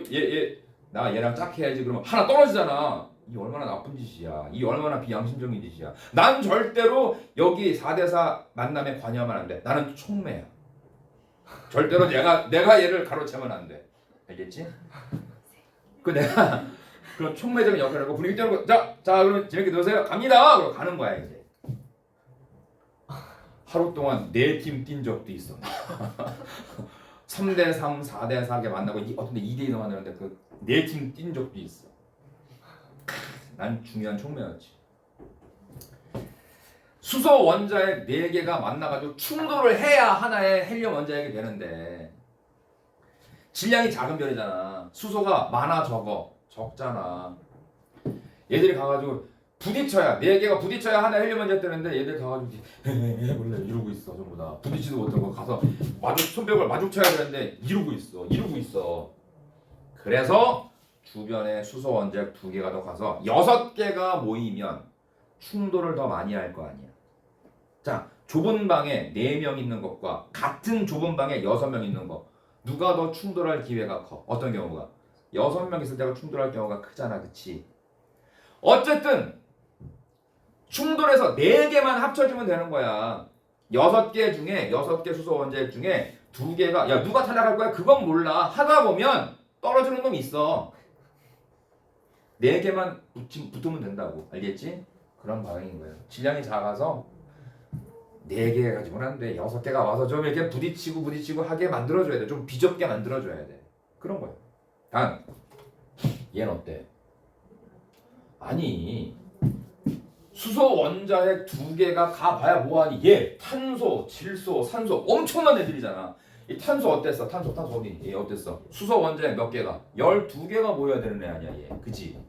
나 얘랑 짝해야지 그러면 하나 떨어지잖아. 이 얼마나 나쁜 짓이야. 이 얼마나 비양심적인 짓이야. 난 절대로 여기 4대4 만남에 관여하면 안 돼. 나는 총매야. 절대로 내가 얘를 가로채면 안 돼. 알겠지? 내가 그런 총매적인 역할을 하고 분위기 띄우고 자 그럼 재밌게 노세요. 갑니다. 그러고 가는 거야 이제. 하루 동안 4팀 뛴 적도 있어. 3대3, 4대4게 만나고 어떤 데 2대2도 만나는데 그 4팀 뛴 적도 있어. 난 중요한 총매였지. 수소 원자핵 4개가 만나가지고 충돌을 해야 하나의 헬륨 원자핵이 되는데 질량이 작은 별이잖아. 수소가 많아 적잖아. 얘들이 가가지고 부딪혀야 4개가 부딪혀야 하나 헬륨 원자핵 되는데 얘들 가가지고 몰라 이러고 있어. 전부 다 부딪히도 못하고 가서 손뼉을 마주쳐야 되는데 이러고 있어. 그래서 주변에 수소 원자핵 2개가 더 가서 6개가 모이면 충돌을 더 많이 할 거 아니야. 자, 좁은 방에 4명 있는 것과 같은 좁은 방에 6명 있는 것 누가 더 충돌할 기회가 커? 어떤 경우가? 6명 있을 때가 충돌할 경우가 크잖아, 그치? 어쨌든 충돌해서 4개만 합쳐주면 되는 거야. 6개 중에 6개 수소 원자핵 중에 2개가 야 누가 탈락할 거야? 그건 몰라. 하다 보면 떨어지는 놈이 있어. 4개만 붙으면 된다고. 알겠지? 그런 방향인 거예요. 질량이 작아서 4개 가지고는 안 돼. 6개가 와서 좀 이렇게 부딪히고 하게 만들어줘야 돼. 좀 비좁게 만들어줘야 돼. 그런 거예요. 단 얘는 어때? 아니 수소 원자핵 2개가 가봐야 뭐하니? 얘 탄소, 질소, 산소 엄청난 애들이잖아. 이 탄소 어땠어? 탄소 어디? 얘 어땠어? 수소 원자핵 몇 개가? 12개가 모여야 되는 애 아니야 얘. 그치?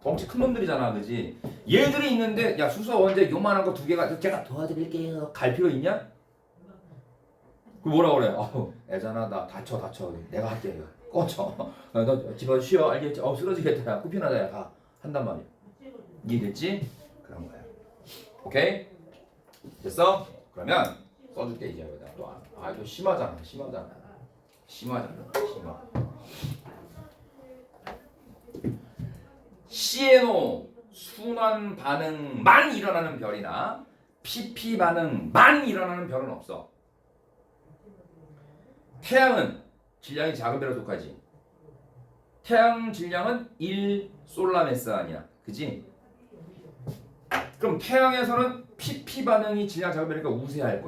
덩치 큰 놈들이잖아, 그지? 얘들이 있는데 야 수소 원자핵 요만한 거 2개가 제가 도와드릴게요. 갈 필요 있냐? 그 뭐라 그래? 애잖아 나 다쳐 내가 할게. 꺼져. 너 집어 쉬어 알겠지? 쓰러지겠다. 야 쿠피나다 야 가. 한단 말이야. 이해됐지? 그런 거야. 오케이? 됐어? 그러면 써줄게 이제 여기다 또 이거 심하잖아. CNO 순환 반응만 일어나는 별이나 PP 반응만 일어나는 별은 없어. 태양은 질량이 작은 별에 속하지. 태양 질량은 1 솔라메스 아니야. 그지? 그럼 태양에서는 PP 반응이 질량 작은 별이니까 우세할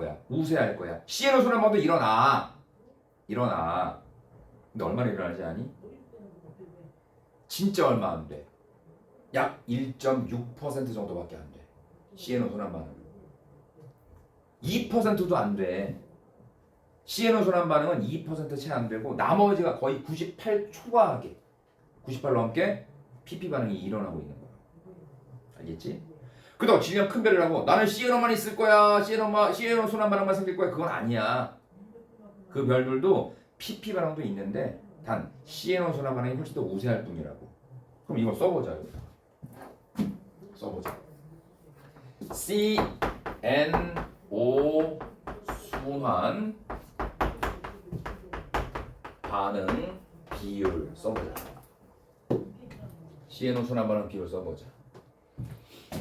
거야. CNO 순환 반응도 일어나. 근데 얼마나 일어나지 아니? 진짜 얼마 안 돼. 약 1.6% 정도밖에 안 돼. CNO 순환 반응. 2%도 안 돼. CNO 순환 반응은 2% 채 안 되고 나머지가 거의 98 초과하게 98 넘게 PP 반응이 일어나고 있는 거야. 알겠지? 그렇다고 질량 큰 별이라고 나는 CNO만 있을 거야. CNO 순환 반응만 생길 거야. 그건 아니야. 그 별들도 PP 반응도 있는데 단 CNO 순환 반응이 훨씬 더 우세할 뿐이라고. 그럼 이거 써보자. 써보자. CNO 순환 반응 비율 써보자. CNO 순환 반응 비율 써보자.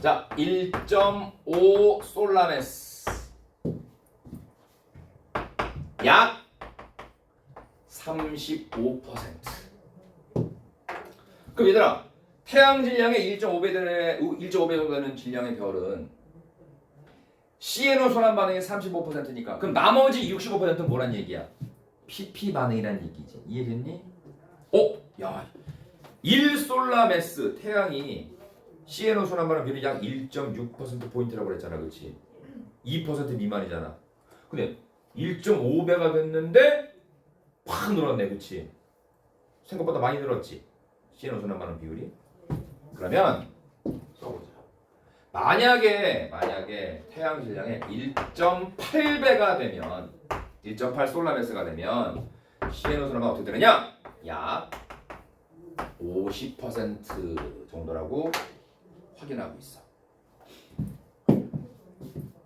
자, 1.5 솔라메스 약 35%. 그럼 얘들아, 태양 질량의 1.5배 정도 되는 질량의 별은 CNO 순환 반응이 35%니까 그럼 나머지 65%는 뭐란 얘기야? PP 반응이란 얘기지. 이해됐니? 야, 1솔라메스 태양이 CNO 순환 반응 비율이 약 1.6% 포인트라고 그랬잖아, 그렇지? 2% 미만이잖아. 근데 1.5배가 됐는데 팍 늘었네, 그렇지? 생각보다 많이 늘었지. CNO 순환 반응 비율이. 그러면 써보자. 만약에 태양 질량의 1.8배가 되면 1.8 솔라메스가 되면 CNO 순환은 어떻게 되느냐? 약 50% 정도라고 확인하고 있어.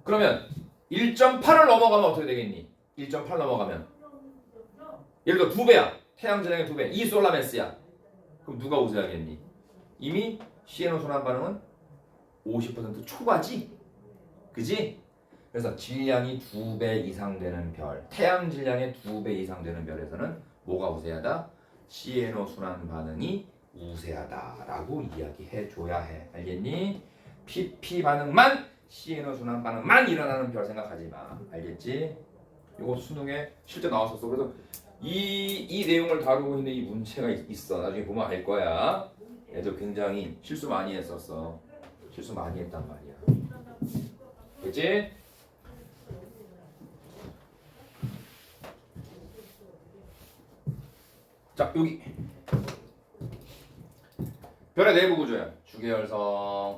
그러면 1.8을 넘어가면 어떻게 되겠니? 1.8 넘어가면 예를 들어 2배야. 태양 질량의 2배. 2 솔라메스야. 그럼 누가 우세하겠니? 이미 CNO 순환 반응은 50% 초과지? 그지? 그래서 질량이 2배 이상 되는 별, 태양 질량의 2배 이상 되는 별에서는 뭐가 우세하다? CNO 순환 반응이 우세하다라고 이야기해 줘야 해. 알겠니? PP 반응만, CNO 순환 반응만 일어나는 별 생각하지 마. 알겠지? 이거 수능에 실제 나왔었어. 그래서 이 내용을 다루고 있는 이 문제가 있어. 나중에 보면 알 거야. 애들 굉장히 실수 많이 했었어. 실수 많이 했단 말이야. 그치? 자, 여기 별의 내부 구조야.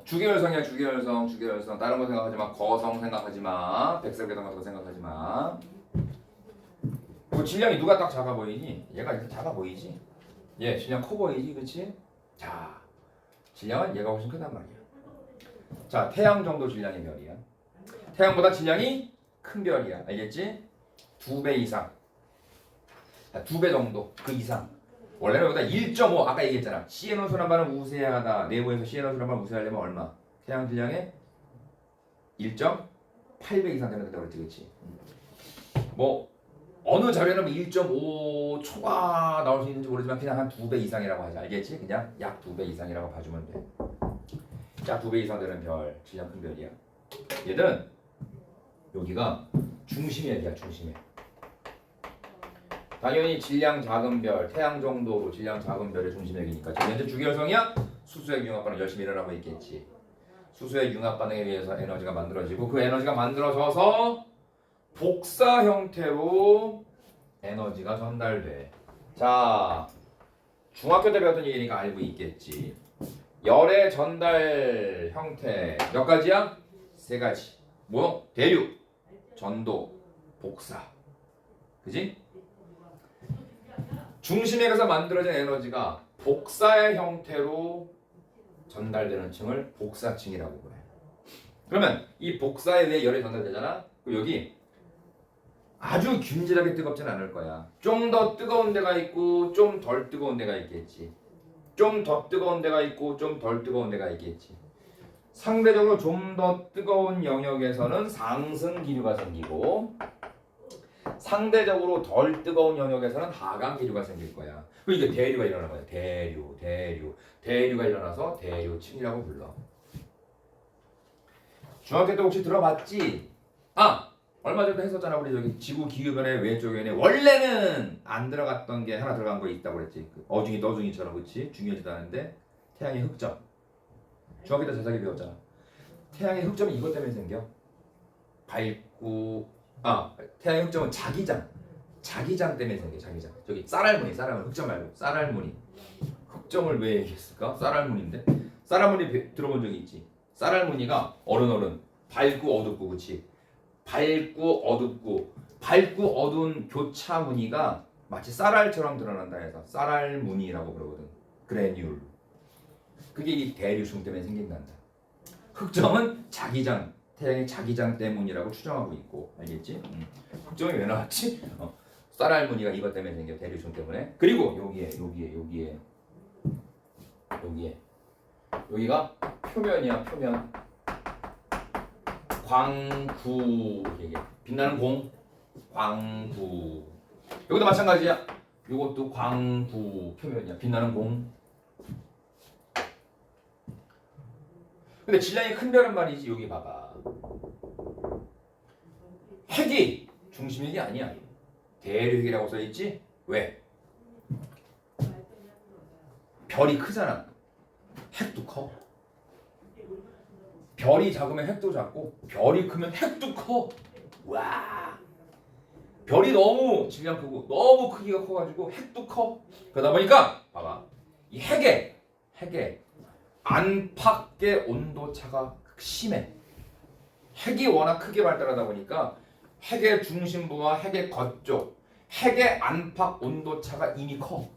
주계열성이야. 주계열성. 다른 거 생각하지 마. 거성 생각하지 마. 백설계동 같은 거 생각하지 마. 그리고 질량이 누가 딱 작아 보이니? 얘가 이렇게 작아 보이지? 얘 질량 커 보이지, 그렇지? 자, 질량은 얘가 훨씬 크단 말이야. 자, 태양 정도 질량의 별이야. 태양보다 질량이 큰 별이야. 알겠지? 2배 이상. 2배 정도. 그 이상. 원래는 여기다 1.5 아까 얘기했잖아. CNO 순환 반응 우세하다. 내부에서 CNO 순환 반응 우세하려면 얼마? 태양 질량의 1.8배 이상 되는 거다 그랬지, 그렇지? 뭐 어느 자료는 1.5 초과 나올 수 있는지 모르지만 그냥 한 2배 이상이라고 하자. 알겠지? 그냥 약 2배 이상이라고 봐주면 돼. 약 2배 이상 되는 별, 질량 큰 별이야. 얘들은 여기가 중심이야, 여기가 중심이야. 당연히 질량 작은 별, 태양 정도로 질량 작은 별의 중심액이니까 지금 현재 주계열성이야? 수소의 융합 반응 열심히 일어나고 있겠지. 수소의 융합 반응에 의해서 에너지가 만들어지고 그 에너지가 만들어져서 복사 형태로 에너지가 전달돼. 자, 중학교 때 배웠던 얘기니까 알고 있겠지. 열의 전달 형태 몇 가지야? 3가지. 뭐? 대류, 전도, 복사. 그지? 중심액에서 만들어진 에너지가 복사의 형태로 전달되는 층을 복사층이라고 그래. 그러면 이 복사에 의해 열이 전달되잖아? 여기 아주 균질하게 뜨겁지는 않을 거야. 좀 더 뜨거운 데가 있고 좀 덜 뜨거운 데가 있겠지. 좀 더 뜨거운 데가 있고 좀 덜 뜨거운 데가 있겠지. 상대적으로 좀 더 뜨거운 영역에서는 상승 기류가 생기고 상대적으로 덜 뜨거운 영역에서는 하강 기류가 생길 거야. 그리고 이게 대류가 일어나는 거야. 대류가 일어나서 대류층이라고 불러. 중학교 때 혹시 들어봤지? 얼마 전에 했었잖아. 우리 저기 지구 기후변의 왼쪽에는 원래는 안 들어갔던 게 하나 들어간 거 있다고 그랬지. 어중이 너중이처럼, 그렇지? 중요하지도 않은데 태양의 흑점. 중학교 때 자세하게 배웠잖아. 태양의 흑점이 이것 때문에 생겨. 태양의 흑점은 자기장 때문에 생겨. 자기장. 저기 쌀알무늬 흑점 말고 쌀알무늬. 흑점을 왜 얘기했을까? 쌀알무늬인데. 쌀알무늬 들어본 적이 있지. 쌀알무늬가 어른 밝고 어둡고, 그렇지? 밝고 어두운 교차 무늬가 마치 쌀알처럼 드러난다 해서 쌀알 무늬라고 그러거든. 그래뉴. 그게 이 대류층 때문에 생긴단다. 흑점은 자기장, 태양의 자기장 때문이라고 추정하고 있고, 알겠지? 흑점이 왜 나왔지? 쌀할머니가 이것 때문에 생겨, 대류증 때문에. 그리고 여기가 표면이야, 표면. 광구, 이게 빛나는 공, 광구. 여기도 마찬가지야. 이것도 광구 표면이야, 빛나는 공. 근데 질량이 큰 별은 말이지. 여기 봐봐. 핵이 중심핵이 아니야. 대류핵이라고 써있지? 왜? 별이 크잖아. 핵도 커. 별이 작으면 핵도 작고 별이 크면 핵도 커. 와. 별이 너무 질량 크고 너무 크기가 커가지고 핵도 커. 그러다 보니까 봐봐. 이 핵의 안팎의 온도차가 심해. 핵이 워낙 크게 발달하다 보니까 핵의 중심부와 핵의 겉쪽, 핵의 안팎 온도차가 이미 커.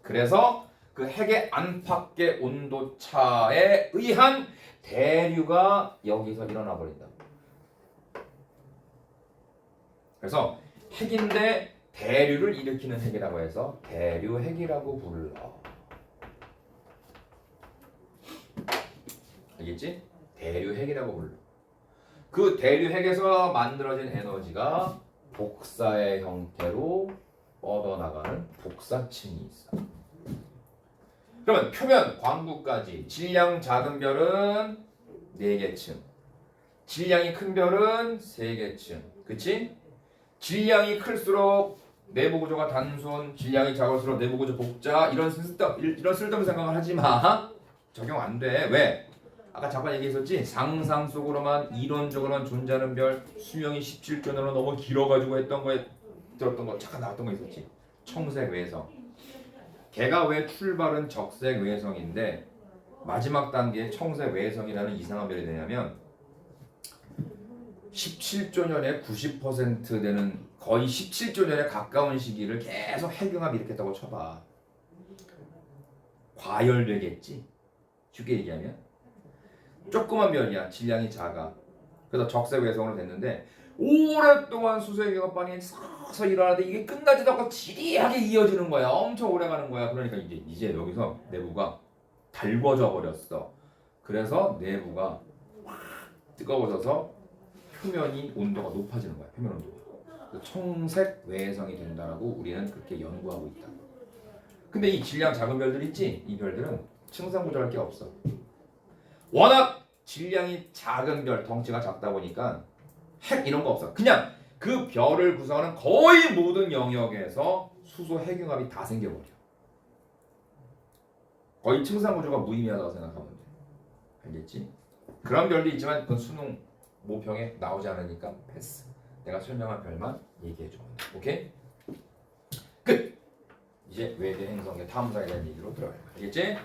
그래서 그 핵의 안팎의 온도차에 의한 대류가 여기서 일어나 버린다. 그래서 핵인데 대류를 일으키는 핵이라고 해서 대류핵이라고 불러. 알겠지? 대류핵이라고 불러. 그 대류핵에서 만들어진 에너지가 복사의 형태로 뻗어나가는 복사층이 있어. 그러면 표면 광구까지 질량 작은 별은 4개층, 질량이 큰 별은 3개층. 그치? 질량이 클수록 내부 구조가 단순, 질량이 작을수록 내부 구조 복자. 이런 쓸데없는 생각을 하지 마. 적용 안 돼. 왜? 아까 잠깐 얘기했었지? 상상 속으로만 이론적으로만 존재하는 별, 수명이 17조 년으로 너무 길어가지고 했던 거에 들었던 거 잠깐 나왔던 거 있었지? 청색 외성. 걔가 왜 출발은 적색 외성인데 마지막 단계에 청색 외성이라는 이상한 별이 되냐면 17조 년에 90% 되는 거의 17조 년에 가까운 시기를 계속 핵융합 일으켰다고 쳐봐. 과열되겠지? 쉽게 얘기하면 조그만 별이야. 질량이 작아. 그래서 적색 외성으로 됐는데 오랫동안 수소유합반이 서서 일어나는데 이게 끝나지도 않고 지리하게 이어지는 거야. 엄청 오래 가는 거야. 그러니까 이제 여기서 내부가 달궈져 버렸어. 그래서 내부가 확 뜨거워져서 표면이 온도가 높아지는 거야. 표면 온도가. 청색 외성이 된다라고 우리는 그렇게 연구하고 있다. 근데 이 질량 작은 별들 있지? 이 별들은 층상 구조할 게 없어. 워낙 질량이 작은 별, 덩치가 작다 보니까 핵 이런 거 없어. 그냥 그 별을 구성하는 거의 모든 영역에서 수소 핵융합이 다 생겨버려. 거의 층상 구조가 무의미하다고 생각하면 돼. 알겠지? 그런 별도 있지만 그건 수능 모평에 나오지 않으니까 패스. 내가 설명한 별만 얘기해줘. 오케이? 끝! 이제 외계 행성의 탐사에 대한 얘기로 들어가요. 알겠지?